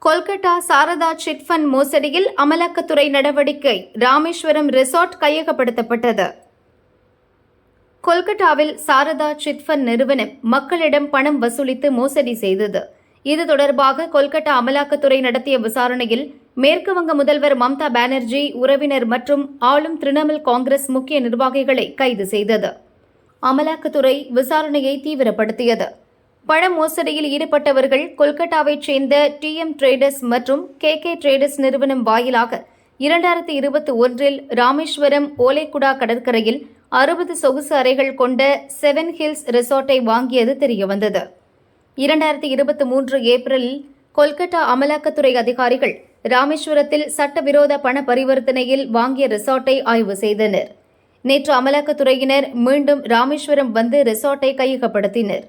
Kolkata Saradha chit fund மோசடியில் அமலாக்கத்துறை நடவடிக்கை. ராமேஸ்வரம் ரிசார்ட் கையகப்படுத்தப்பட்டது. கொல்கத்தாவில் சாரதா சிட் ஃபண்ட் நிறுவனம் மக்களிடம் பணம் வசூலித்து மோசடி செய்தது. இது தொடர்பாக கொல்கத்தா அமலாக்கத்துறை நடத்திய விசாரணையில் மேற்குவங்க முதல்வர் மம்தா பானர்ஜி உறவினர் மற்றும் ஆளும் திரிணாமுல் காங்கிரஸ் முக்கிய நிர்வாகிகளை கைது செய்தது. அமலாக்கத்துறை விசாரணையை தீவிரப்படுத்தியது. பண மோசடியில் ஈடுபட்டவர்கள் கொல்கத்தாவைச் சேர்ந்த TM டிரேடர்ஸ் மற்றும் KK டிரேடர்ஸ் நிறுவனம் வாயிலாக 2021 ராமேஸ்வரம் ஓலைக்குடா கடற்கரையில் 60 சொகுசு அறைகள் கொண்ட 7 ஹில்ஸ் ரிசார்ட்டை வாங்கியது தெரியவந்தது. 2023 ஏப்ரலில் கொல்கத்தா அமலாக்கத்துறை அதிகாரிகள் ராமேஸ்வரத்தில் சட்டவிரோத பண பரிவர்த்தனையில் வாங்கிய ரிசார்ட்டை ஆய்வு செய்தனர். நேற்று அமலாக்கத்துறையினர் மீண்டும் ராமேஸ்வரம் வந்து ரிசார்ட்டை கையகப்படுத்தினர்.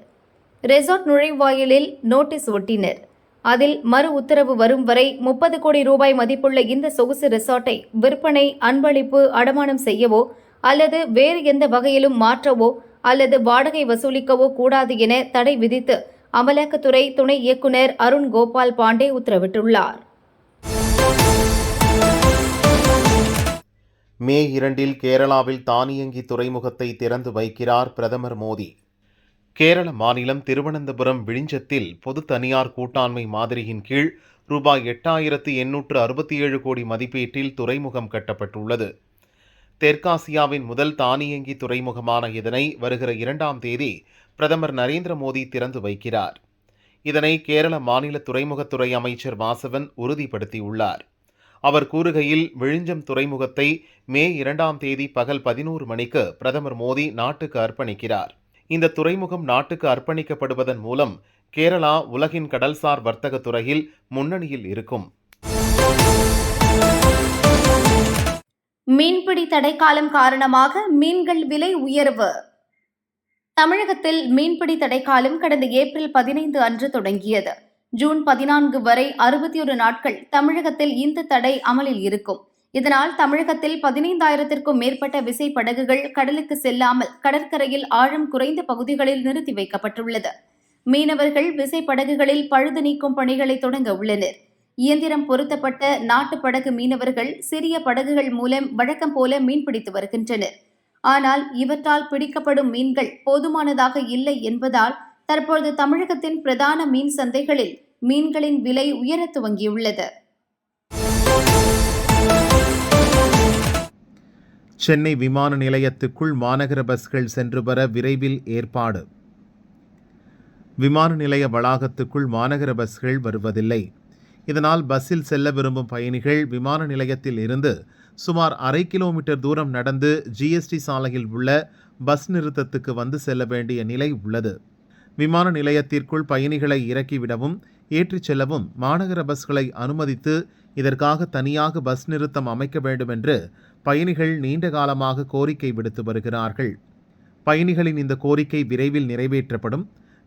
ரெசார்ட் நுழைவாயிலில் நோட்டீஸ் ஒட்டினர். அதில் மறு உத்தரவு வரும் வரை 30 கோடி ரூபாய் மதிப்புள்ள இந்த சொகுசு ரிசார்ட்டை விற்பனை, அன்பளிப்பு, அடமானம் செய்யவோ அல்லது வேறு எந்த வகையிலும் மாற்றவோ அல்லது வாடகை வசூலிக்கவோ கூடாது என தடை விதித்து அமலாக்கத்துறை துணை இயக்குநர் அருண் கோபால் பாண்டே உத்தரவிட்டுள்ளார். மே 2 கேரளாவில் தானியங்கி துறைமுகத்தை திறந்து வைக்கிறார் பிரதமர் மோடி. கேரள மாநிலம் திருவனந்தபுரம் விழிஞ்சத்தில் பொது தனியார் கூட்டாண்மை மாதிரியின் கீழ் ரூபாய் 8,867 கோடி மதிப்பீட்டில் துறைமுகம் கட்டப்பட்டுள்ளது. தெற்காசியாவின் முதல் தானியங்கி துறைமுகமான இதனை வருகிற 2ஆம் தேதி பிரதமர் நரேந்திர மோடி திறந்து வைக்கிறார். இதனை கேரள மாநில துறைமுகத்துறை அமைச்சர் வாசவன் உறுதிப்படுத்தியுள்ளார். அவர் கூறுகையில், விழிஞ்சம் துறைமுகத்தை மே 2ஆம் தேதி பகல் 11 மணிக்கு பிரதமர் மோடி நாட்டுக்கு அர்ப்பணிக்கிறார். இந்த துறைமுகம் நாட்டுக்கு அர்ப்பணிக்கப்படுவதன் மூலம் கேரளா உலகின் கடல்சார் வர்த்தக துறையில் முன்னணியில் இருக்கும். மீன்பிடி தடைக்காலம் காரணமாக மீன்கள் விலை உயர்வு. தமிழகத்தில் மீன்பிடி தடைக்காலம் கடந்த ஏப்ரல் 15 அன்று தொடங்கியது. ஜூன் 14 வரை 61 நாட்கள் தமிழகத்தில் இந்த தடை அமலில் இருக்கும். இதனால் தமிழகத்தில் 15,000க்கும் மேற்பட்ட விசைப்படகுகள் கடலுக்கு செல்லாமல் கடற்கரையில் ஆழம் குறைந்த பகுதிகளில் நிறுத்தி வைக்கப்பட்டுள்ளது. மீனவர்கள் விசைப்படகுகளில் பழுது நீக்கும் பணிகளை தொடங்க உள்ளனர். இயந்திரம் பொருத்தப்பட்ட நாட்டுப்படகு மீனவர்கள் சிறிய படகுகள் மூலம் வழக்கம் போல மீன்பிடித்து வருகின்றனர். ஆனால் இவற்றால் பிடிக்கப்படும் மீன்கள் போதுமானதாக இல்லை என்பதால் தற்போது தமிழகத்தின் பிரதான மீன் சந்தைகளில் மீன்களின் விலை உயரத் துவங்கியுள்ளது. சென்னை விமான நிலையத்துக்குள் மாநகர பஸ்கள் சென்று வர விரைவில் ஏற்பாடு. விமான நிலைய வளாகத்துக்குள் மாநகர பஸ்கள் வருவதில்லை. இதனால் பஸ்ஸில் செல்ல விரும்பும் பயணிகள் விமான நிலையத்தில் இருந்து சுமார் 1/2 கிலோமீட்டர் தூரம் நடந்து GST சாலையில் உள்ள பஸ் நிறுத்தத்துக்கு வந்து செல்ல வேண்டிய நிலை உள்ளது. விமான நிலையத்திற்குள் பயணிகளை இறக்கிவிடவும் ஏற்றிச் செல்லவும் மாநகர பஸ்களை அனுமதித்து இதற்காக தனியாக பஸ் நிறுத்தம் அமைக்க வேண்டும் என்று பயணிகள் நீண்ட காலமாக கோரிக்கை விடுத்து வருகிறார்கள். பயணிகளின் இந்த கோரிக்கை விரைவில் நிறைவேற்றப்படும்.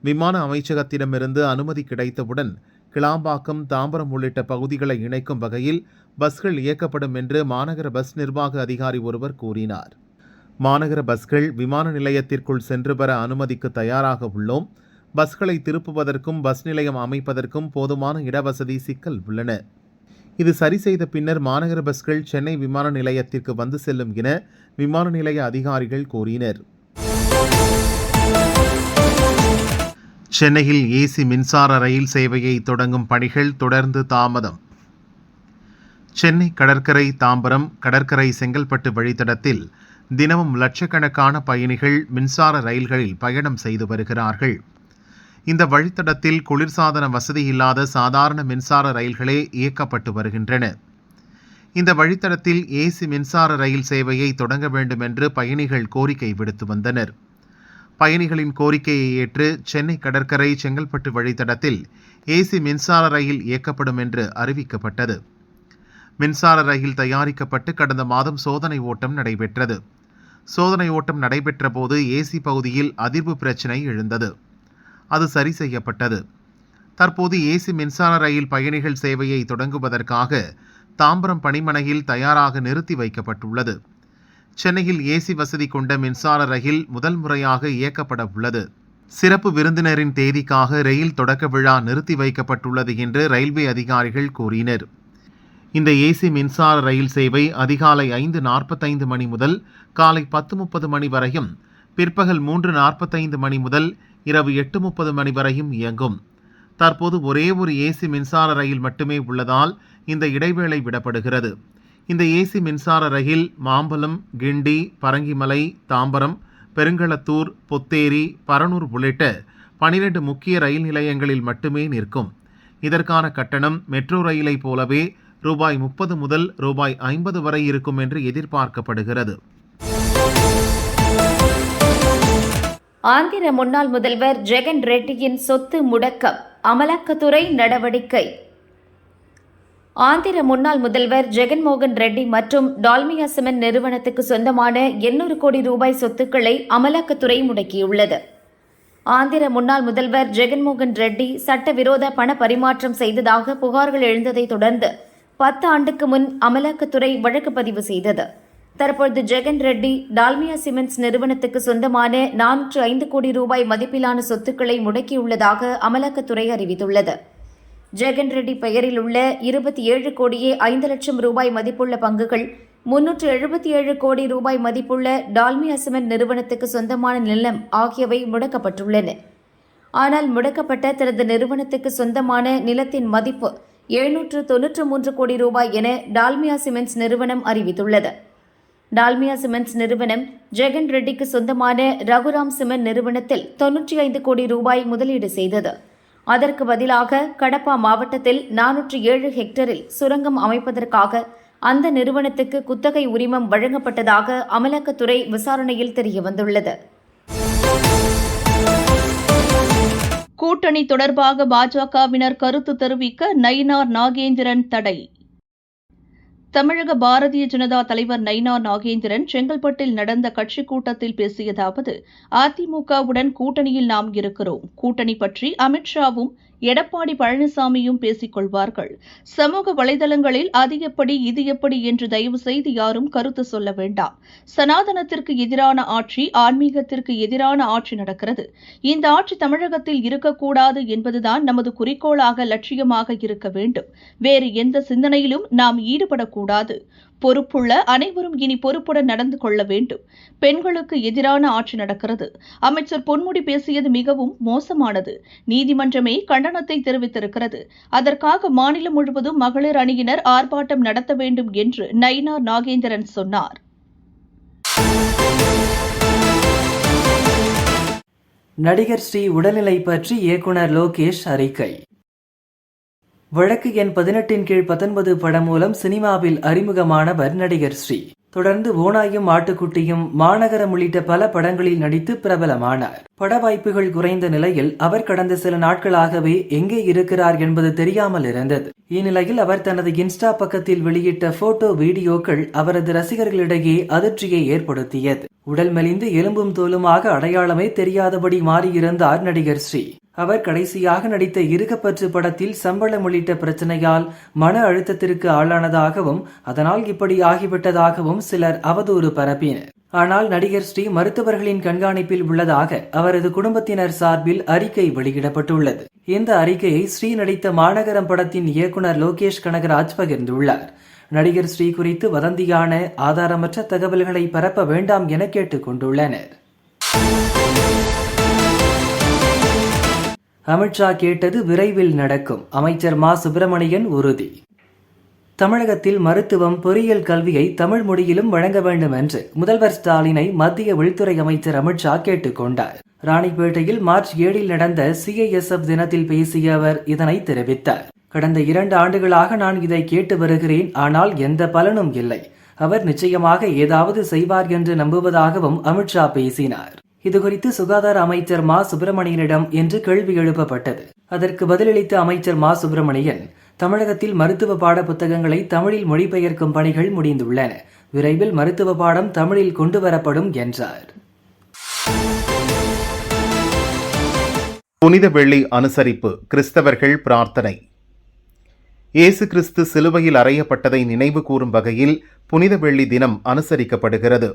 விமான அமைச்சகத்திடமிருந்து அனுமதி கிடைத்தவுடன் கிளாம்பாக்கம், தாம்பரம் உள்ளிட்ட பகுதிகளை இணைக்கும் வகையில் பஸ்கள் இயக்கப்படும் என்று மாநகர பஸ் நிர்வாக அதிகாரி ஒருவர் கூறினார். மாநகர பஸ்கள் விமான நிலையத்திற்குள் சென்று வர அனுமதிக்கு தயாராக உள்ளோம். பஸ்களை திருப்புவதற்கும் பஸ் நிலையம் அமைப்பதற்கும் போதுமான இடவசதி சிக்கல் உள்ளன. இது சரி செய்த பின்னர் மாநகர பஸ்கள் சென்னை விமான நிலையத்திற்கு வந்து செல்லும் என விமான நிலைய அதிகாரிகள் கூறினர். சென்னையில் AC மின்சார ரயில் சேவையை தொடங்கும் பணிகள் தொடர்ந்து தாமதம். சென்னை கடற்கரை தாம்பரம், கடற்கரை செங்கல்பட்டு வழித்தடத்தில் தினமும் லட்சக்கணக்கான பயணிகள் மின்சார ரயில்களில் பயணம் செய்து வருகிறார்கள். இந்த வழித்தடத்தில் குளிர்சாதன வசதி இல்லாத சாதாரண மின்சார ரயில்களே இயக்கப்பட்டு வருகின்றன. இந்த வழித்தடத்தில் AC மின்சார ரயில் சேவையை தொடங்க வேண்டும் என்று பயணிகள் கோரிக்கை விடுத்து வந்தனர். பயணிகளின் கோரிக்கையை ஏற்று சென்னை கடற்கரை செங்கல்பட்டு வழித்தடத்தில் AC மின்சார ரயில் இயக்கப்படும் என்று அறிவிக்கப்பட்டது. மின்சார ரயில் தயாரிக்கப்பட்டு கடந்த மாதம் சோதனை ஓட்டம் நடைபெற்றது. சோதனை ஓட்டம் நடைபெற்ற போது AC பகுதியில் அதிர்வு பிரச்சினை எழுந்தது. அது சரி செய்யப்பட்டது. தற்போது AC மின்சார ரயில் பயணிகள் சேவையை தொடங்குவதற்காக தாம்பரம் பணிமனையில் தயாராக நிறுத்தி வைக்கப்பட்டுள்ளது. சென்னையில் AC வசதி கொண்ட மின்சார ரயில் முதல் முறையாக இயக்கப்பட உள்ளது. சிறப்பு விருந்தினரின் தேதிக்காக ரயில் தொடக்க விழா நிறுத்தி வைக்கப்பட்டுள்ளது என்று ரயில்வே அதிகாரிகள் கூறினர். இந்த ஏசி மின்சார ரயில் சேவை அதிகாலை 5:45 மணி முதல் காலை 10:30 மணி வரையும், பிற்பகல் 3:45 மணி முதல் இரவு 8:30 மணி வரையும் இயங்கும். தற்போது ஒரே ஒரு ஏசி மின்சார ரயில் மட்டுமே உள்ளதால் இந்த இடைவேளை விடப்படுகிறது. இந்த ஏசி மின்சார ரயில் மாம்பலம், கிண்டி, பரங்கிமலை, தாம்பரம், பெருங்களத்தூர், பொத்தேரி, பரனூர் உள்ளிட்ட 12 முக்கிய ரயில் நிலையங்களில் மட்டுமே நிற்கும். இதற்கான கட்டணம் மெட்ரோ ரயிலை போலவே ரூபாய் 30 முதல் ரூபாய் 50 வரை இருக்கும் என்று எதிர்பார்க்கப்படுகிறது. ஆந்திர முன்னாள் முதல்வர் ஜெகன் ரெட்டியின் சொத்து முடக்கம், அமலாக்கத்துறை நடவடிக்கை. ஆந்திர முன்னாள் முதல்வர் ஜெகன்மோகன் ரெட்டி மற்றும் டால்மியா சிமெண்ட் நிறுவனத்துக்கு சொந்தமான 800 கோடி ரூபாய் சொத்துக்களை அமலாக்கத்துறை முடக்கியுள்ளது. ஆந்திர முன்னாள் முதல்வர் ஜெகன்மோகன் ரெட்டி சட்டவிரோத பண பரிமாற்றம் செய்ததாக புகார்கள் எழுந்ததை தொடர்ந்து 10 ஆண்டுக்கு முன் அமலாக்கத்துறை வழக்கு பதிவு செய்தது. தற்பொழுது ஜெகன் ரெட்டி டால்மியா சிமெண்ட்ஸ் நிறுவனத்துக்கு சொந்தமான 405 கோடி ரூபாய் மதிப்பிலான சொத்துக்களை முடக்கியுள்ளதாக அமலாக்கத்துறை அறிவித்துள்ளது. ஜெகன் ரெட்டி பெயரில் உள்ள 27 கோடியே 5 லட்சம் ரூபாய் மதிப்புள்ள பங்குகள், 377 கோடி ரூபாய் மதிப்புள்ள டால்மியா சிமெண்ட் நிறுவனத்துக்கு சொந்தமான நிலம் ஆகியவை முடக்கப்பட்டுள்ளன. ஆனால் முடக்கப்பட்ட தனது நிறுவனத்துக்கு சொந்தமான நிலத்தின் மதிப்பு 793 கோடி ரூபாய் என டால்மியா சிமெண்ட்ஸ் நிறுவனம் அறிவித்துள்ளது. டால்மியா சிமெண்ட்ஸ் நிறுவனம் ஜெகன் ரெட்டிக்கு சொந்தமான ரகுராம் சிமெண்ட் நிறுவனத்தில் 95 கோடி ரூபாய் முதலீடு செய்தது. அதற்கு பதிலாக கடப்பா மாவட்டத்தில் 407 ஹெக்டரில் சுரங்கம் அமைப்பதற்காக அந்த நிறுவனத்துக்கு குத்தகை உரிமம் வழங்கப்பட்டதாக அமலாக்கத்துறை விசாரணையில் தெரியவந்துள்ளது. கூட்டணி தொடர்பாக பாஜகவினர் கருத்து தெரிவிக்க நயினார் நாகேந்திரன் தடை. தமிழக பாரதிய ஜனதா தலைவர் நயினார் நாகேந்திரன் செங்கல்பட்டில் நடந்த கட்சிக் கூட்டத்தில் பேசியதாவது, அதிமுகவுடன் கூட்டணியில் நாம் இருக்கிறோம். கூட்டணி பற்றி அமித்ஷாவும் எடப்பாடி பழனிசாமியும் பேசிக் கொள்வார்கள். சமூக வலைதளங்களில் அது எப்படி இது எப்படி என்று தயவு செய்து யாரும் கருத்து சொல்ல வேண்டாம். சனாதனத்திற்கு எதிரான ஆட்சி, ஆன்மீகத்திற்கு எதிரான ஆட்சி நடக்கிறது. இந்த ஆட்சி தமிழகத்தில் இருக்கக்கூடாது என்பதுதான் நமது குறிக்கோளாக, லட்சியமாக இருக்க வேண்டும். வேறு எந்த சிந்தனையிலும் நாம் ஈடுபடக்கூடாது. பொறுப்புள்ள அனைவரும் இனி பொறுப்புடன் நடந்து கொள்ள வேண்டும். பெண்களுக்கு எதிரான ஆட்சி நடக்கிறது. அமைச்சர் பொன்முடி பேசியது மிகவும் மோசமானது. நீதிமன்றமே கண்டனத்தை தெரிவித்திருக்கிறது. அதற்காக மாநிலம் முழுவதும் மகளிர் அணியினர் ஆர்ப்பாட்டம் நடத்த வேண்டும் என்று நயினார் நாகேந்திரன் சொன்னார். நடிகர் ஸ்ரீ உடல்நிலை பற்றி இயக்குனர் லோகேஷ் அறிக்கை. வழக்கு எண் 18 கீழ் 19 படம் மூலம் சினிமாவில் அறிமுகமானவர் நடிகர் ஸ்ரீ. தொடர்ந்து ஓநாயும் ஆட்டுக்குட்டியும், மாநகரம் உள்ளிட்ட பல படங்களில் நடித்து பிரபலமானார். பட வாய்ப்புகள் குறைந்த நிலையில் அவர் கடந்த சில நாட்களாகவே எங்கே இருக்கிறார் என்பது தெரியாமல் இருந்தது. இந்நிலையில் அவர் தனது இன்ஸ்டா பக்கத்தில் வெளியிட்ட போட்டோ, வீடியோக்கள் அவரது ரசிகர்களிடையே அதிர்ச்சியை ஏற்படுத்தியது. உடல் மெலிந்து எலும்பும் தோலுமாக அடையாளமே தெரியாதபடி மாறியிருந்தார் நடிகர் ஸ்ரீ. அவர் கடைசியாக நடித்த இருகப்பற்று படத்தில் சம்பளம் உள்ளிட்ட பிரச்சனையால் மன அழுத்தத்திற்கு ஆளானதாகவும், அதனால் இப்படி ஆகிவிட்டதாகவும் சிலர் அவதூறு பரப்பினர். ஆனால் நடிகர் ஸ்ரீ மருத்துவர்களின் கண்காணிப்பில் உள்ளதாக அவரது குடும்பத்தினர் சார்பில் அறிக்கை வெளியிடப்பட்டுள்ளது. இந்த அறிக்கையை ஸ்ரீ நடித்த மாநகரம் படத்தின் இயக்குனர் லோகேஷ் கனகராஜ் பகிர்ந்துள்ளார். நடிகர் ஸ்ரீ குறித்து வதந்தியான, ஆதாரமற்ற தகவல்களை பரப்ப வேண்டாம் என கேட்டுக் கொண்டுள்ளனர். அமித்ஷா கேட்டது விரைவில் நடக்கும், அமைச்சர் மா. சுப்பிரமணியன் உறுதி. தமிழகத்தில் மருத்துவம், பொறியியல் கல்வியை தமிழ் மொழியிலும் வழங்க வேண்டும் என்று முதல்வர் ஸ்டாலினை மத்திய உள்துறை அமைச்சர் அமித்ஷா கேட்டுக் கொண்டார். ராணிப்பேட்டையில் மார்ச் 7 நடந்த CISF தினத்தில் பேசிய அவர் இதனை தெரிவித்தார். கடந்த 2 ஆண்டுகளாக நான் இதை கேட்டு வருகிறேன், ஆனால் எந்த பலனும் இல்லை. அவர் நிச்சயமாக ஏதாவது செய்வார் என்று நம்புவதாகவும் அமித்ஷா பேசினார். இதுகுறித்து சுகாதார அமைச்சர் மா. சுப்பிரமணியனிடம் இன்று கேள்வி எழுப்பப்பட்டது. அதற்கு பதிலளித்த அமைச்சர் மா. சுப்பிரமணியன், தமிழகத்தில் மருத்துவ பாட புத்தகங்களை தமிழில் மொழிபெயர்க்கும் பணிகள் முடிந்துள்ளன. விரைவில் மருத்துவ பாடம் தமிழில் கொண்டுவரப்படும் என்றார். புனித வெள்ளி அனுசரிப்பு, கிறிஸ்தவர்கள் பிரார்த்தனை. இயேசு கிறிஸ்து சிலுவையில் அறையப்பட்டதை நினைவு கூறும் வகையில் புனித வெள்ளி தினம் அனுசரிக்கப்படுகிறது.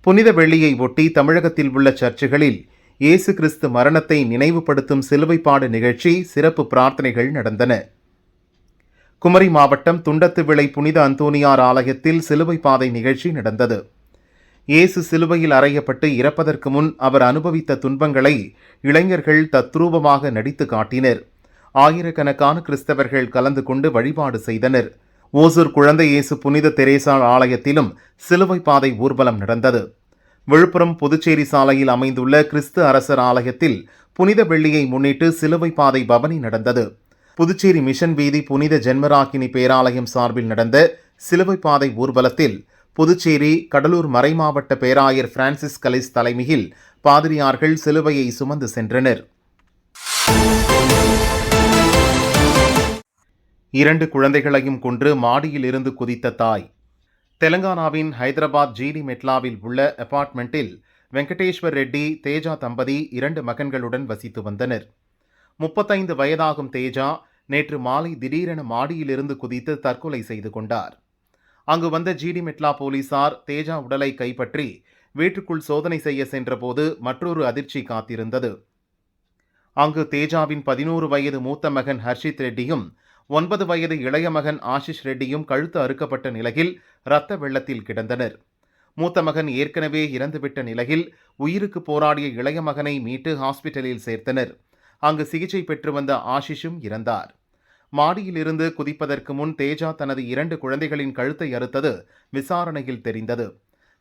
புனித வெள்ளியை ஒட்டி தமிழகத்தில் உள்ள சர்ச்சுகளில் இயேசு கிறிஸ்து மரணத்தை நினைவுபடுத்தும் சிலுவைப்பாடு நிகழ்ச்சி, சிறப்பு பிரார்த்தனைகள் நடந்தன. குமரி மாவட்டம் துண்டத்துவிளை புனித அந்தோனியார் ஆலயத்தில் சிலுவை பாதை நிகழ்ச்சி நடந்தது. இயேசு சிலுவையில் அறையப்பட்டு இறப்பதற்கு முன் அவர் அனுபவித்த துன்பங்களை இளைஞர்கள் தத்ரூபமாக நடித்து காட்டினர். ஆயிரக்கணக்கான கிறிஸ்தவர்கள் கலந்து கொண்டு வழிபாடு செய்தனர். ஓசூர் குழந்தை இயேசு புனித தெரேசா ஆலயத்திலும் சிலுவை பாதை ஊர்வலம் நடந்தது. விழுப்புரம் புதுச்சேரி சாலையில் அமைந்துள்ள கிறிஸ்து அரசர் ஆலயத்தில் புனித வெள்ளியை முன்னிட்டு சிலுவை பாதை பவனி நடந்தது. புதுச்சேரி மிஷன் வீதி புனித ஜென்மராக்கினி பேராலயம் சார்பில் நடந்த சிலுவை பாதை ஊர்வலத்தில் புதுச்சேரி, கடலூர் மறைமாவட்ட பேராயர் பிரான்சிஸ் கலிஸ் தலைமையில் பாதிரியார்கள் சிலுவையை சுமந்து சென்றனர். 2 குழந்தைகளையும் கொன்று மாடியில் இருந்து குதித்த தாய். தெலங்கானாவின் ஹைதராபாத் ஜிடி மெட்லாவில் உள்ள அபார்ட்மெண்ட்டில் வெங்கடேஸ்வர் ரெட்டி, தேஜா தம்பதி 2 மகன்களுடன் வசித்து வந்தனர். 35 வயதாகும் தேஜா நேற்று மாலை திடீரென மாடியிலிருந்து குதித்து தற்கொலை செய்து கொண்டார். அங்கு வந்த ஜிடி மெட்லா போலீசார் தேஜா உடலை கைப்பற்றி வீட்டுக்குள் சோதனை செய்ய சென்றபோது மற்றொரு அதிர்ச்சி காத்திருந்தது. அங்கு தேஜாவின் 11 வயது மூத்த மகன் ஹர்ஷித் ரெட்டியும் 9 வயது இளைய மகன் ஆஷிஷ் ரெட்டியும் கழுத்து அறுக்கப்பட்ட நிலையில் இரத்த வெள்ளத்தில் கிடந்தனர். மூத்த மகன் ஏற்கனவே இறந்துவிட்ட நிலையில் உயிருக்கு போராடிய இளைய மகனை மீட்டு ஹாஸ்பிட்டலில் சேர்த்தனர். அங்கு சிகிச்சை பெற்று வந்த ஆஷிஷும் இறந்தார். மாடியிலிருந்து குதிப்பதற்கு முன் தேஜா தனது 2 குழந்தைகளின் கழுத்தை அறுத்தது விசாரணையில் தெரிந்தது.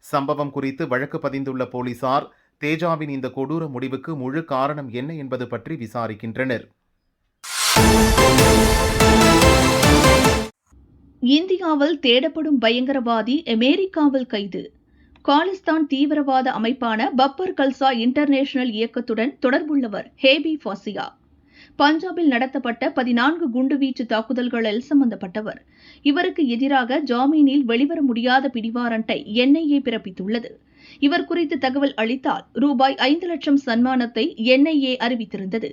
சம்பவம் குறித்து வழக்கு பதிந்துள்ள போலீசார் தேஜாவின் இந்த கொடூர முடிவுக்கு முழு காரணம் என்ன என்பது பற்றி விசாரிக்கின்றனர். இந்தியாவில் தேடப்படும் பயங்கரவாதி அமெரிக்காவில் கைது. காலிஸ்தான் தீவிரவாத அமைப்பான பப்பர் கல்சா இன்டர்நேஷனல் இயக்கத்துடன் தொடர்புள்ளவர் ஹேபி ஃபாசியா. பஞ்சாபில் நடத்தப்பட்ட 14 குண்டுவீச்சு தாக்குதல்களில் சம்பந்தப்பட்டவர். இவருக்கு எதிராக ஜாமீனில் வெளிவர முடியாத பிடிவாரண்டை என்ஐஏ பிறப்பித்துள்ளது. இவர் குறித்து தகவல் அளித்தால் ரூபாய் 5 லட்சம் சன்மானத்தை என்ஐஏ அறிவித்திருந்தது.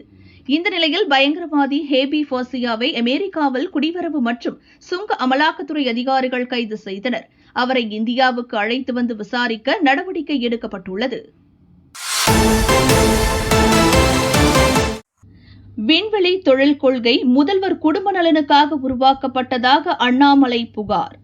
இந்த நிலையில் பயங்கரவாதி ஹேபி ஃபாசியாவை அமெரிக்காவில் குடிவரவு மற்றும் சுங்க அமலாக்கத்துறை அதிகாரிகள் கைது செய்தனர். அவரை இந்தியாவுக்கு அழைத்து வந்து விசாரிக்க நடவடிக்கை எடுக்கப்பட்டுள்ளது. விண்வெளி தொழில் கொள்கை முதல்வர் குடும்ப நலனுக்காக உருவாக்கப்பட்டதாக அண்ணாமலை புகார்.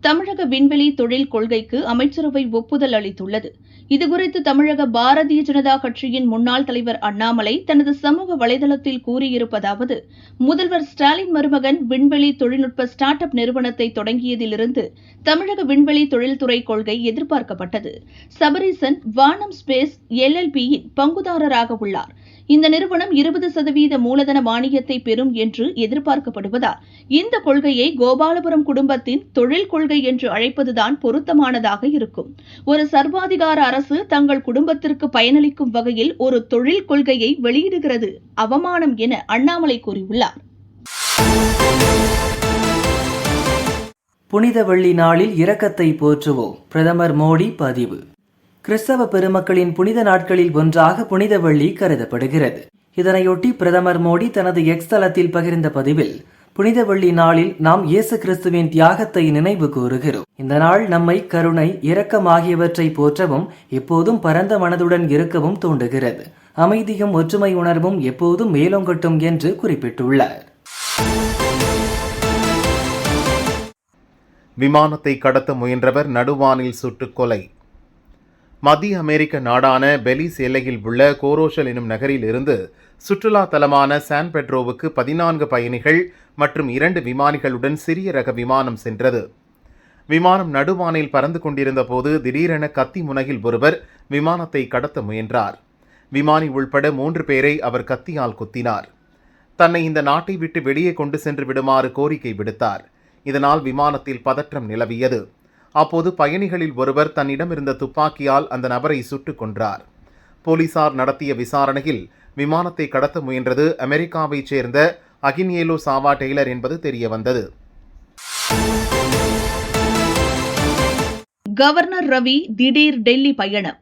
தமிழக விண்வெளி தொழில் கொள்கைக்கு அமைச்சரவை ஒப்புதல் அளித்துள்ளது. இதுகுறித்து தமிழக பாரதிய ஜனதா கட்சியின் முன்னாள் தலைவர் அண்ணாமலை தனது சமூக வலைதளத்தில் கூறியிருப்பதாவது: முதல்வர் ஸ்டாலின் மருமகன் விண்வெளி தொழில்நுட்ப ஸ்டார்ட் அப் நிறுவனத்தை தொடங்கியதிலிருந்து தமிழக விண்வெளி தொழில்துறை கொள்கை எதிர்பார்க்கப்பட்டது. சபரீசன் வானம் ஸ்பேஸ் LLPயின் பங்குதாரராக உள்ளார். இந்த நிறுவனம் 20% மூலதன மானியத்தை பெறும் என்று எதிர்பார்க்கப்படுவதால் இந்த கொள்கையை கோபாலபுரம் குடும்பத்தின் தொழில் கொள்கை என்று அழைப்பதுதான் பொருத்தமானதாக இருக்கும். ஒரு சர்வாதிகார அரசு தங்கள் குடும்பத்திற்கு பயனளிக்கும் வகையில் ஒரு தொழில் கொள்கையை வெளியிடுகிறது அவமானம் என அண்ணாமலை கூறியுள்ளார். புனித வெள்ளி நாளில் இரக்கத்தை போற்றுவோம். பிரதமர் மோடி பதிவு. கிறிஸ்தவ பெருமக்களின் புனித நாட்களில் ஒன்றாக புனித வெள்ளி கருதப்படுகிறது. இதனையொட்டி பிரதமர் மோடி தனது எக்ஸ் தளத்தில் பகிர்ந்த பதிவில், புனித வெள்ளி நாளில் நாம் இயேசு கிறிஸ்துவின் தியாகத்தை நினைவு கூறுகிறோம். இந்த நாள் நம்மை கருணை, இரக்கம் ஆகியவற்றை போற்றவும் எப்போதும் பரந்த மனதுடன் இருக்கவும் தூண்டுகிறது. அமைதியும் ஒற்றுமை உணர்வும் எப்போதும் மேலோங்கட்டும் என்று குறிப்பிட்டுள்ளார். விமானத்தை கடத்த முயன்றவர் நடுவானில் சுட்டுக் கொலை. மத்திய அமெரிக்க நாடான பெலிஸ் எல்லையில் உள்ள கோரோஷல் எனும் நகரில் இருந்து சுற்றுலா தலமான சான் பெட்ரோவுக்கு 14 பயணிகள் மற்றும் 2 விமானிகளுடன் சிறிய ரக விமானம் சென்றது. விமானம் நடுவானில் பறந்து கொண்டிருந்த போது திடீரென கத்தி முனையில் ஒருவர் விமானத்தை கடத்த முயன்றார். விமானி உள்பட 3 பேரை அவர் கத்தியால் குத்தினார். தன்னை இந்த நாட்டை விட்டு வெளியே கொண்டு சென்று விடுமாறு கோரிக்கை விடுத்தார். இதனால் விமானத்தில் பதற்றம் நிலவியது. அப்போது பயணிகளில் ஒருவர் தன்னிடம் இருந்த துப்பாக்கியால் அந்த நபரை சுட்டுக் கொன்றார். போலீசார் நடத்திய விசாரணையில் விமானத்தை கடத்த முயன்றது அமெரிக்காவைச் சேர்ந்த அகின்யேலோ சாவா டெய்லர் என்பது தெரியவந்தது. கவர்னர் ரவி திடீர் டெல்லி பயணம்.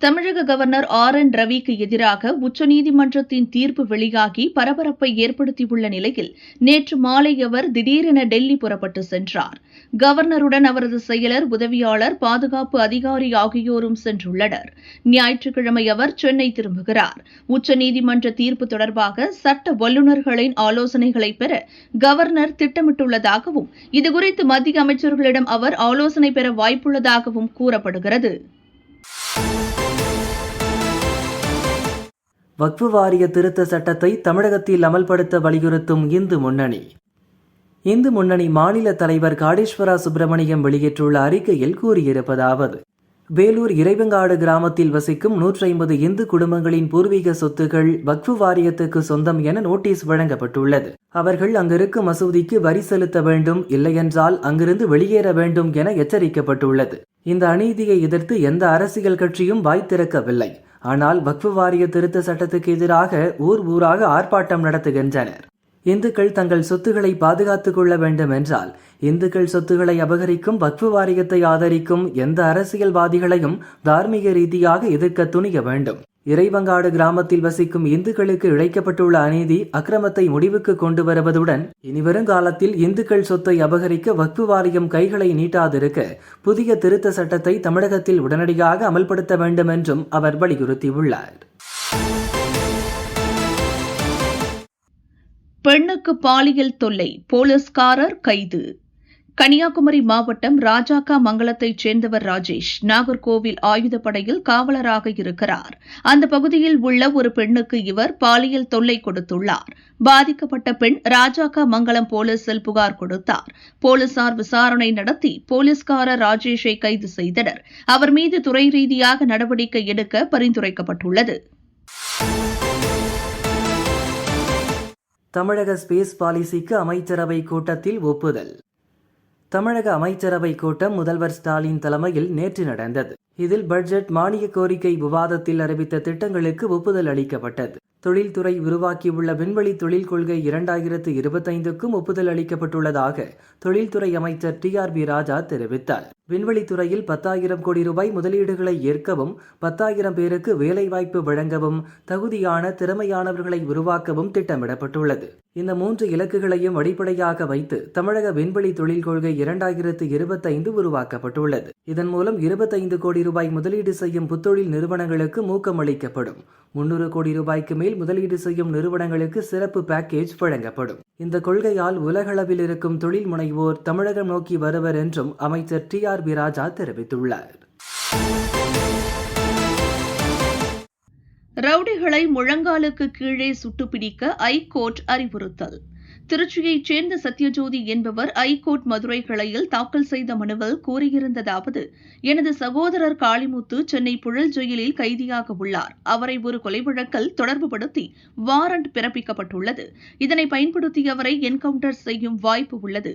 தமிழக கவர்னர் RN ரவிக்கு எதிராக உச்சநீதிமன்றத்தின் தீர்ப்பு வெளியாகி பரபரப்பை ஏற்படுத்தியுள்ள நிலையில் நேற்று மாலை அவர் திடீரென டெல்லி புறப்பட்டு சென்றார். கவர்னருடன் அவரது செயலர், உதவியாளர், பாதுகாப்பு அதிகாரி ஆகியோரும் சென்றுள்ளனர். ஞாயிற்றுக்கிழமை அவர் சென்னை திரும்புகிறார். உச்சநீதிமன்ற தீர்ப்பு தொடர்பாக சட்ட வல்லுநர்களின் ஆலோசனைகளை பெற கவர்னர் திட்டமிட்டுள்ளதாகவும் இதுகுறித்து மத்திய அமைச்சர்களிடம் அவர் ஆலோசனை பெற வாய்ப்புள்ளதாகவும் கூறப்படுகிறது. வக்ஃபு வாரிய திருத்த சட்டத்தை தமிழகத்தில் அமல்படுத்த வலியுறுத்தும் இந்து முன்னணி மாநில தலைவர் காடேஸ்வரா சுப்பிரமணியம் வெளியிட்டுள்ள அறிக்கையில் கூறியிருப்பதாவது: வேலூர் இறைவங்காடு கிராமத்தில் வசிக்கும் 150 இந்து குடும்பங்களின் பூர்வீக சொத்துக்கள் வக்ஃபு வாரியத்துக்கு சொந்தம் என நோட்டீஸ் வழங்கப்பட்டுள்ளது. அவர்கள் அங்கிருக்கும் மசூதிக்கு வரி செலுத்த வேண்டும், இல்லையென்றால் அங்கிருந்து வெளியேற வேண்டும் என எச்சரிக்கப்பட்டுள்ளது. இந்த அநீதியை எதிர்த்து எந்த அரசியல் கட்சியும் வாய் திறக்கவில்லை. ஆனால் வக்ஃபு வாரிய திருத்த சட்டத்துக்கு எதிராக ஊராக ஆர்ப்பாட்டம் நடத்துகின்றனர். இந்துக்கள் தங்கள் சொத்துக்களை பாதுகாத்துக் கொள்ள வேண்டும் என்றால் இந்துக்கள் சொத்துக்களை அபகரிக்கும் வக்ஃபு வாரியத்தை ஆதரிக்கும் எந்த அரசியல்வாதிகளையும் தார்மீக ரீதியாக எதிர்க்க துணிய வேண்டும். இறைவங்காடு கிராமத்தில் வசிக்கும் இந்துக்களுக்கு இழைக்கப்பட்டுள்ள அநீதி, அக்கிரமத்தை முடிவுக்கு கொண்டு வருவதுடன் இனிவரும் காலத்தில் இந்துக்கள் சொத்தை அபகரிக்க வக்ஃபு வாரியம் கைகளை நீட்டாதிருக்க புதிய திருத்த சட்டத்தை தமிழகத்தில் உடனடியாக அமல்படுத்த வேண்டும் என்றும் அவர் வலியுறுத்தியுள்ளார். பெண்ணுக்கு பாலியல் தொல்லை, போலீஸ்காரர் கைது. கன்னியாகுமரி மாவட்டம் ராஜாக்கா மங்கலத்தைச் சேர்ந்தவர் ராஜேஷ் நாகர்கோவில் ஆயுதப்படையில் காவலராக இருக்கிறார். அந்த பகுதியில் உள்ள ஒரு பெண்ணுக்கு இவர் பாலியல் தொல்லை கொடுத்துள்ளார். பாதிக்கப்பட்ட பெண் ராஜாக்கா மங்கலம் போலீசில் புகார் கொடுத்தார். போலீசார் விசாரணை நடத்தி போலீஸ்காரர் ராஜேஷை கைது செய்தனர். அவர் மீது துறை ரீதியாக நடவடிக்கை எடுக்க பரிந்துரைக்கப்பட்டுள்ளது. தமிழக ஸ்பேஸ் பாலிசிக்கு அமைச்சரவை கூட்டத்தில் ஒப்புதல். தமிழக அமைச்சரவை கூட்டம் முதல்வர் ஸ்டாலின் தலைமையில் நேற்று நடந்தது. இதில் பட்ஜெட் மானிய கோரிக்கை விவாதத்தில் அறிவித்த திட்டங்களுக்கு ஒப்புதல் அளிக்கப்பட்டது. தொழில்துறை உருவாக்கியுள்ள விண்வெளி தொழில் கொள்கை 2025க்கும் ஒப்புதல் அளிக்கப்பட்டுள்ளதாக தொழில்துறை அமைச்சர் TRB ராஜா தெரிவித்தார். விண்வெளித்துறையில் 10,000 கோடி ரூபாய் முதலீடுகளை ஏற்கவும் 10,000 பேருக்கு வேலைவாய்ப்பு வழங்கவும் தகுதியான திறமையானவர்களை உருவாக்கவும் திட்டமிடப்பட்டுள்ளது. இந்த 3 இலக்குகளையும் அடிப்படையாக வைத்து தமிழக விண்வெளி தொழில் கொள்கை 2025 உருவாக்கப்பட்டுள்ளது. இதன் மூலம் 25 கோடி ரூபாய் முதலீடு செய்யும் புத்தொழில் நிறுவனங்களுக்கு ஊக்கமளிக்கப்படும். 300 கோடி ரூபாய்க்கு மேல் முதலீடு செய்யும் நிறுவனங்களுக்கு சிறப்பு பேக்கேஜ் வழங்கப்படும். இந்த கொள்கையால் உலகளவில் இருக்கும் தொழில் முனைவோர் தமிழகம் நோக்கி வருவர் என்றும் அமைச்சர் TRB ராஜா தெரிவித்துள்ளார். ரவுடிகளை முழங்காலுக்கு கீழே சுட்டுப்பிடிக்க ஐகோர்ட் அறிவுறுத்தல். திருச்சியைச் சேர்ந்த சத்யஜோதி என்பவர் ஐகோர்ட் மதுரை கிளையில் தாக்கல் செய்த மனுவில் கூறியிருந்ததாவது: எனது சகோதரர் காளிமுத்து சென்னை புழல் ஜெயிலில் கைதியாக உள்ளார். அவரை ஒரு கொலை வழக்கில் தொடர்புபடுத்தி வாரண்ட் பிறப்பிக்கப்பட்டுள்ளது. இதனை பயன்படுத்தி அவரை என்கவுண்டர் செய்யும் வாய்ப்பு உள்ளது.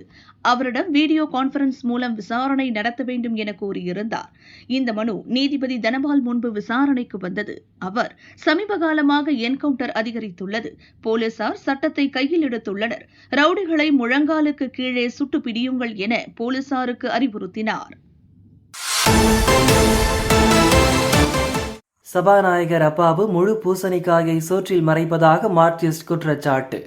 அவரிடம் வீடியோ கான்பரன்ஸ் மூலம் விசாரணை நடத்த வேண்டும் என கூறியிருந்தார். இந்த மனு நீதிபதி தனபால் முன்பு விசாரணைக்கு வந்தது. அவர் சமீப காலமாக என்கவுண்டர் அதிகரித்துள்ளது. போலீசார் சட்டத்தை கையில் எடுத்துள்ளனர். ரவுடிகளை முழங்காலுக்கு கீழே சுட்டு பிடியுங்கள் என போலீசாருக்கு அறிவுறுத்தினார். சபாநாயகர் அப்பாவு முழு பூசணிக்காயை சோற்றில் மறைப்பதாக மார்க்சிஸ்ட் குற்றச்சாட்டு.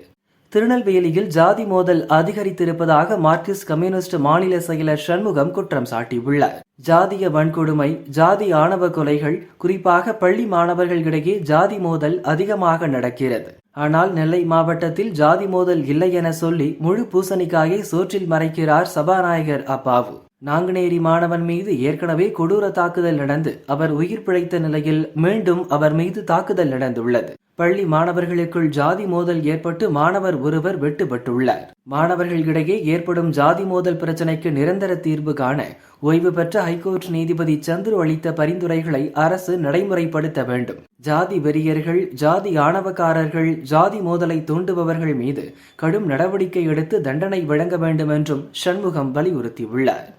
திருநெல்வேலியில் ஜாதி மோதல் அதிகரித்திருப்பதாக மார்க்சிஸ்ட் கம்யூனிஸ்ட் மாநில செயலர் சண்முகம் குற்றம் சாட்டியுள்ளார். ஜாதிய வன்கொடுமை, ஜாதி ஆணவ கொலைகள், குறிப்பாக பள்ளி மாணவர்களிடையே ஜாதி மோதல் அதிகமாக நடக்கிறது. ஆனால் நெல்லை மாவட்டத்தில் ஜாதி மோதல் இல்லை என சொல்லி முழு பூசணிக்காயை சோற்றில் மறைக்கிறார் சபாநாயகர் அப்பாவு. நாங்குநேரி மாணவன் மீது ஏற்கனவே கொடூர தாக்குதல் நடந்து அவர் உயிர் பிழைத்த நிலையில் மீண்டும் அவர் மீது தாக்குதல் நடந்துள்ளது. பள்ளி மாணவர்களுக்குள் ஜாதி மோதல் ஏற்பட்டு மாணவர் ஒருவர் வெட்டுப்பட்டுள்ளார். மாணவர்களிடையே ஏற்படும் ஜாதி மோதல் பிரச்சினைக்கு நிரந்தர தீர்வு காண ஓய்வு பெற்ற ஹைகோர்ட் நீதிபதி சந்துரு அளித்த பரிந்துரைகளை அரசு நடைமுறைப்படுத்த வேண்டும். ஜாதி வெறியர்கள், ஜாதி ஆணவக்காரர்கள், ஜாதி மோதலை தூண்டுபவர்கள் மீது கடும் நடவடிக்கை எடுத்து தண்டனை வழங்க வேண்டும் என்றும் சண்முகம் வலியுறுத்தியுள்ளார்.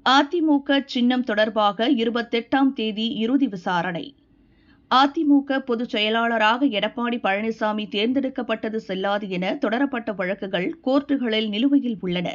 அதிமுக சின்னம் தொடர்பாக 28ஆம் தேதி இறுதி விசாரணை. அதிமுக பொதுச் செயலாளராக எடப்பாடி பழனிசாமி தேர்ந்தெடுக்கப்பட்டது செல்லாது என தொடரப்பட்ட வழக்குகள் கோர்ட்டுகளில் நிலுவையில் உள்ளன.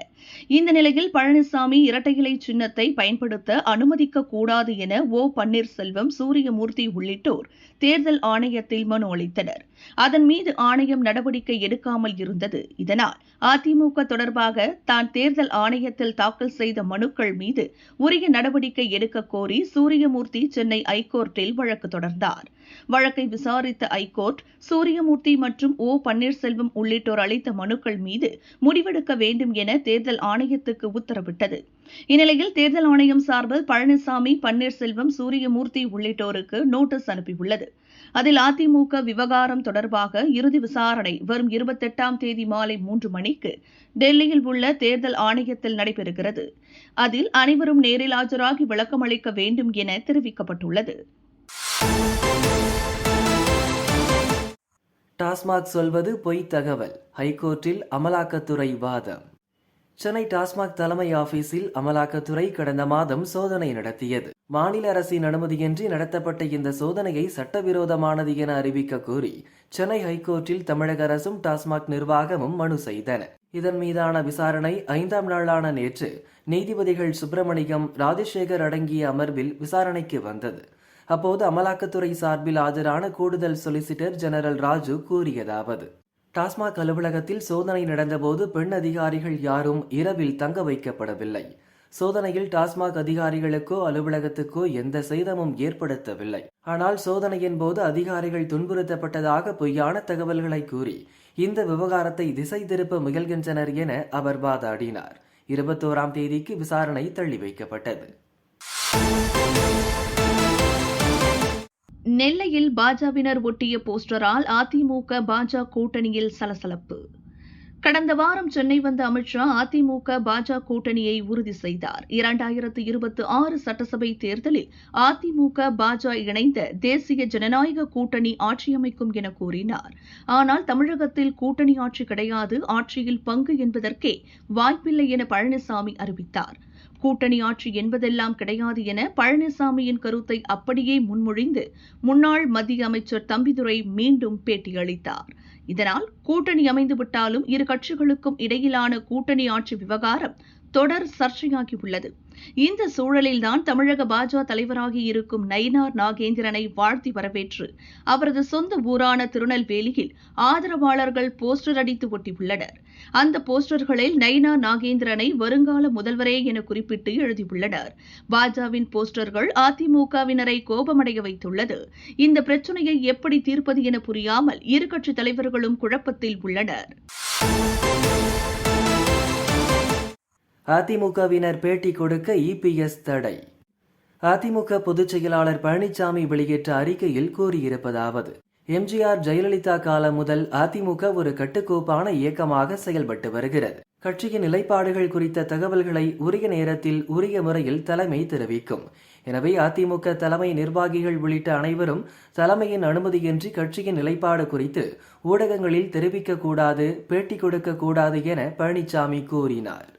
இந்த நிலையில் பழனிசாமி இரட்டை இலை சின்னத்தை பயன்படுத்த அனுமதிக்கக்கூடாது என ஓ. பன்னீர்செல்வம், சூரியமூர்த்தி உள்ளிட்டோர் தேர்தல் ஆணையத்தில் மனு அளித்தனர். அதன் மீது ஆணையம் நடவடிக்கை எடுக்காமல் இருந்தது. இதனால் அதிமுக தொடர்பாக தான் தேர்தல் ஆணையத்தில் தாக்கல் செய்த மனுக்கள் மீது உரிய நடவடிக்கை எடுக்க கோரி சூரியமூர்த்தி சென்னை ஐகோர்ட்டில் வழக்கு தொடர்ந்தார். வழக்கை விசாரித்த ஐகோர்ட் சூரியமூர்த்தி மற்றும் ஓ. பன்னீர்செல்வம் உள்ளிட்டோர் அளித்த மனுக்கள் மீது முடிவெடுக்க வேண்டும் என தேர்தல் ஆணையத்துக்கு உத்தரவிட்டது. இந்நிலையில் தேர்தல் ஆணையம் சார்பில் பழனிசாமி, பன்னீர்செல்வம், சூரியமூர்த்தி உள்ளிட்டோருக்கு நோட்டீஸ் அனுப்பியுள்ளது. அதில் அதிமுக விவகாரம் தொடர்பாக இறுதி விசாரணை வரும் 28ஆம் தேதி மாலை 3 மணிக்கு டெல்லியில் உள்ள தேர்தல் ஆணையத்தில் நடைபெறுகிறது. அதில் அனைவரும் நேரில் ஆஜராகி விளக்கம் அளிக்க வேண்டும் என தெரிவிக்கப்பட்டுள்ளது. டாஸ்மாக் சொல்வது பொய் தகவல், ஹைகோர்ட்டில் அமலாக்கத்துறை வாதம். சென்னை டாஸ்மாக் தலைமை ஆபீஸில் அமலாக்கத்துறை கடந்த மாதம் சோதனை நடத்தியது. மாநில அரசின் அனுமதியின்றி நடத்தப்பட்ட இந்த சோதனையை சட்டவிரோதமானது என அறிவிக்க கோரி சென்னை ஹைகோர்ட்டில் தமிழக அரசும் டாஸ்மாக் நிர்வாகமும் மனு செய்தன. இதன் மீதான விசாரணை 5ஆம் நாளான நேற்று நீதிபதிகள் சுப்பிரமணியம், ராஜசேகர் அடங்கிய அமர்வில் விசாரணைக்கு வந்தது. அப்போது அமலாக்கத்துறை சார்பில் ஆஜரான கூடுதல் சொலிசிட்டர் ஜெனரல் ராஜு கூறியதாவது: டாஸ்மாக் அலுவலகத்தில் சோதனை நடந்தபோது பெண் அதிகாரிகள் யாரும் இரவில் தங்க வைக்கப்படவில்லை. சோதனையில் டாஸ்மாக் அதிகாரிகளுக்கோ அலுவலகத்துக்கோ எந்த சேதமும் ஏற்படுத்தவில்லை. ஆனால் சோதனையின் போது அதிகாரிகள் துன்புறுத்தப்பட்டதாக பொய்யான தகவல்களை கூறி இந்த விவகாரத்தை திசை திருப்ப முயல்கின்றனர் என அவர் வாதாடினார். 21ஆம் தேதிக்கு விசாரணை தள்ளி வைக்கப்பட்டது. நெல்லையில் பாஜவினர் ஒட்டிய போஸ்டரால் அதிமுக பாஜ கூட்டணியில் சலசலப்பு. கடந்த வாரம் சென்னை வந்த அமித்ஷா அதிமுக பாஜ கூட்டணியை உறுதி செய்தார். 2026 சட்டசபை தேர்தலில் அதிமுக பாஜ இணைந்த தேசிய ஜனநாயக கூட்டணி ஆட்சியமைக்கும் என கூறினார். ஆனால் தமிழகத்தில் கூட்டணி ஆட்சி கிடையாது, ஆட்சியில் பங்கு என்பதற்கே வாய்ப்பில்லை என பழனிசாமி அறிவித்தார். கூட்டணி ஆட்சி என்பதெல்லாம் கிடையாது என பழனிசாமியின் கருத்தை அப்படியே முன்மொழிந்து முன்னாள் மத்திய அமைச்சர் தம்பிதுரை மீண்டும் பேட்டியளித்தார். இதனால் கூட்டணி அமைந்துவிட்டாலும் இரு கட்சிகளுக்கும் இடையிலான கூட்டணி ஆட்சி விவகாரம் தொடர் சர்ச்சையாகியுள்ளது. இந்த சூழலில்தான் தமிழக பாஜ தலைவராகி இருக்கும் நயினார் நாகேந்திரனை வாழ்த்தி வரவேற்று அவரது சொந்த ஊரான திருநெல்வேலியில் ஆதரவாளர்கள் போஸ்டர் அடித்து ஒட்டியுள்ளனர். அந்த போஸ்டர்களில் நயினார் நாகேந்திரனை வருங்கால முதல்வரே என குறிப்பிட்டு எழுதியுள்ளனர். பாஜவின் போஸ்டர்கள் அதிமுகவினரை கோபமடைய வைத்துள்ளது. இந்த பிரச்சனையை எப்படி தீர்ப்பது என புரியாமல் இரு கட்சித் தலைவர்களும் குழப்பத்தில் உள்ளனர். அதிமுகவினர் பேட்டி கொடுக்க இபிஎஸ் தடை. அதிமுக பொதுச் செயலாளர் பழனிசாமி வெளியிட்ட அறிக்கையில் கூறியிருப்பதாவது: எம்ஜிஆர், ஜெயலலிதா காலம் முதல் அதிமுக ஒரு கட்டுக்கோப்பான இயக்கமாக செயல்பட்டு வருகிறது. கட்சியின் நிலைப்பாடுகள் குறித்த தகவல்களை உரிய நேரத்தில் உரிய முறையில் தலைமை தெரிவிக்கும். எனவே அதிமுக தலைமை, நிர்வாகிகள் உள்ளிட்ட அனைவரும் தலைமையின் அனுமதியின்றி கட்சியின் நிலைப்பாடு குறித்து ஊடகங்களில் தெரிவிக்கக்கூடாது, பேட்டி கொடுக்கக்கூடாது என பழனிசாமி கூறினார்.